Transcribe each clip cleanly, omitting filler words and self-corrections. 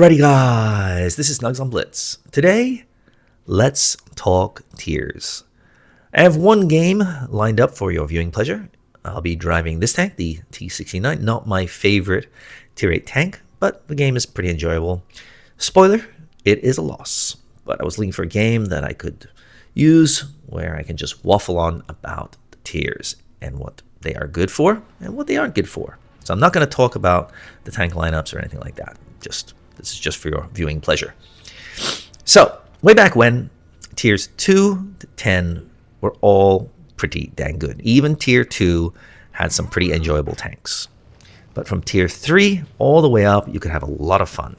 Alrighty guys, this is Snugsonblitz. Today, let's talk tiers. I have one game lined up for your viewing pleasure. I'll be driving this tank, the T69, not my favorite tier 8 tank, but the game is pretty enjoyable. Spoiler, it is a loss, but I was looking for a game that I could use where I can just waffle on about the tiers and what they are good for and what they aren't good for. So I'm not going to talk about the tank lineups or anything like that. This is just for your viewing pleasure. So, way back when, tiers 2 to 10 were all pretty dang good. Even tier 2 had some pretty enjoyable tanks. But from tier 3 all the way up, you could have a lot of fun.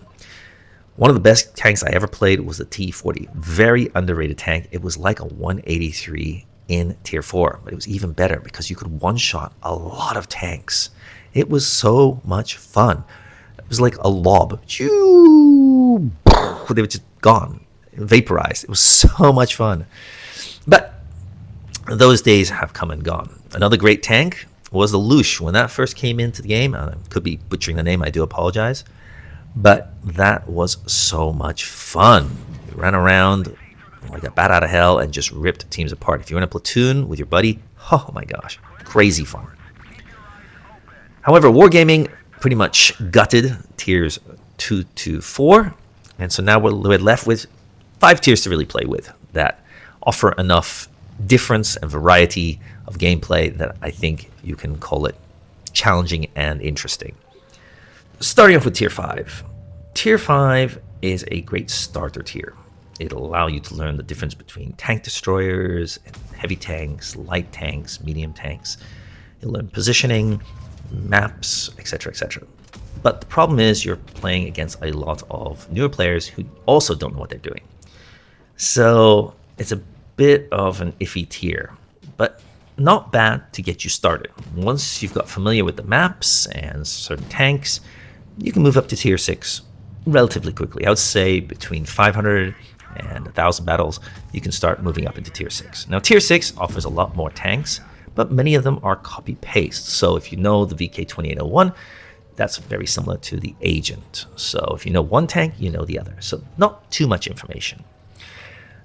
One of the best tanks I ever played was the T40. Very underrated tank. It was like a 183 in tier 4, but it was even better because you could one-shot a lot of tanks. It was so much fun. It was like a lob. They were just gone, vaporized. It was so much fun. But those days have come and gone. Another great tank was the Lush. When that first came into the game, I could be butchering the name, I do apologize. But that was so much fun. You ran around like a bat out of hell and just ripped teams apart. If you're in a platoon with your buddy, oh my gosh, crazy fun. However, wargaming pretty much gutted tiers 2 to 4, and so now we're left with 5 tiers to really play with that offer enough difference and variety of gameplay that I think you can call it challenging and interesting. Starting off with tier 5. Tier 5 is a great starter tier. It'll allow you to learn the difference between tank destroyers and heavy tanks, light tanks, medium tanks. You'll learn positioning, maps, etc., etc. But the problem is you're playing against a lot of newer players who also don't know what they're doing. So it's a bit of an iffy tier, but not bad to get you started. Once you've got familiar with the maps and certain tanks, you can move up to tier 6 relatively quickly. I would say between 500 and 1,000 battles, you can start moving up into tier 6. Now, tier 6 offers a lot more tanks, but many of them are copy-paste. So if you know the VK2801, that's very similar to the Agent. So if you know one tank, you know the other. So not too much information.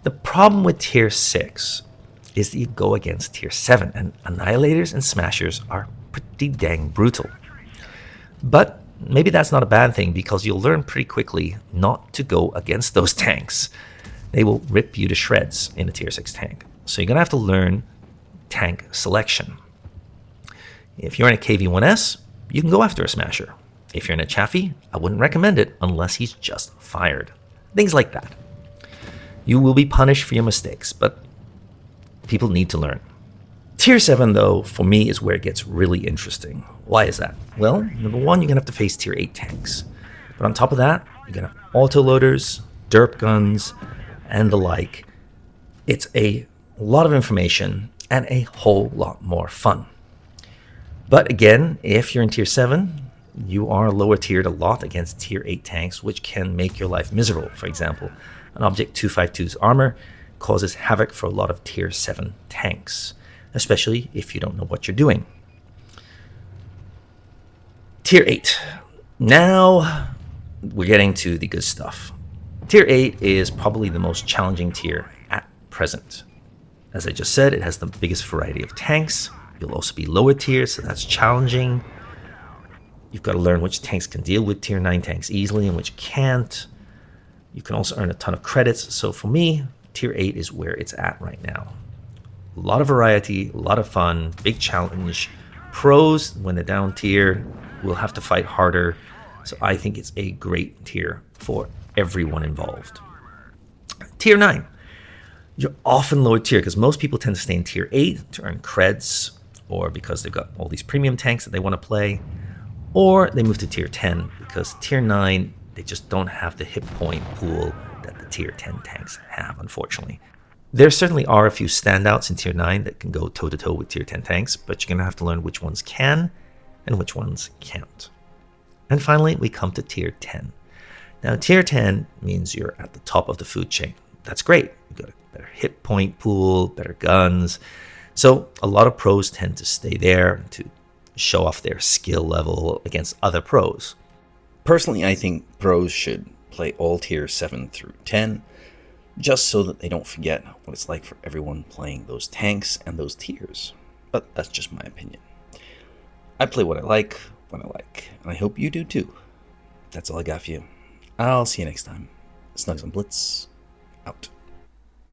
The problem with tier 6 is that you go against tier 7, and Annihilators and Smashers are pretty dang brutal. But maybe that's not a bad thing, because you'll learn pretty quickly not to go against those tanks. They will rip you to shreds in a tier 6 tank. So you're going to have to learn tank selection. If you're in a KV-1S, you can go after a Smasher. If you're in a Chaffee, I wouldn't recommend it unless he's just fired. Things like that. You will be punished for your mistakes, but people need to learn. Tier 7, though, for me, is where it gets really interesting. Why is that? Well, number one, you're going to have to face tier 8 tanks. But on top of that, you're going to have autoloaders, derp guns, and the like. It's a lot of information and a whole lot more fun. But again, if you're in tier 7, you are lower tiered a lot against tier 8 tanks, which can make your life miserable. For example, an Object 252's armor causes havoc for a lot of tier 7 tanks, especially if you don't know what you're doing. Tier 8. Now we're getting to the good stuff. Tier 8 is probably the most challenging tier at present. As I just said, it has the biggest variety of tanks. You'll also be lower tier, so that's challenging. You've got to learn which tanks can deal with tier 9 tanks easily and which can't. You can also earn a ton of credits. So for me, tier 8 is where it's at right now. A lot of variety, a lot of fun, big challenge. Pros, when they're down tier, will have to fight harder. So I think it's a great tier for everyone involved. Tier 9. You're often lower tier because most people tend to stay in tier 8 to earn creds, or because they've got all these premium tanks that they want to play, or they move to tier 10 because tier 9, they just don't have the hit point pool that the tier 10 tanks have, unfortunately. There certainly are a few standouts in tier 9 that can go toe-to-toe with tier 10 tanks, but you're going to have to learn which ones can and which ones can't. And finally, we come to tier 10. Now, tier 10 means you're at the top of the food chain. That's great. You've got a better hit point pool, better guns. So a lot of pros tend to stay there to show off their skill level against other pros. Personally, I think pros should play all tiers 7 through 10, just so that they don't forget what it's like for everyone playing those tanks and those tiers. But that's just my opinion. I play what I like, when I like, and I hope you do too. That's all I got for you. I'll see you next time. Snugsonblitz, out.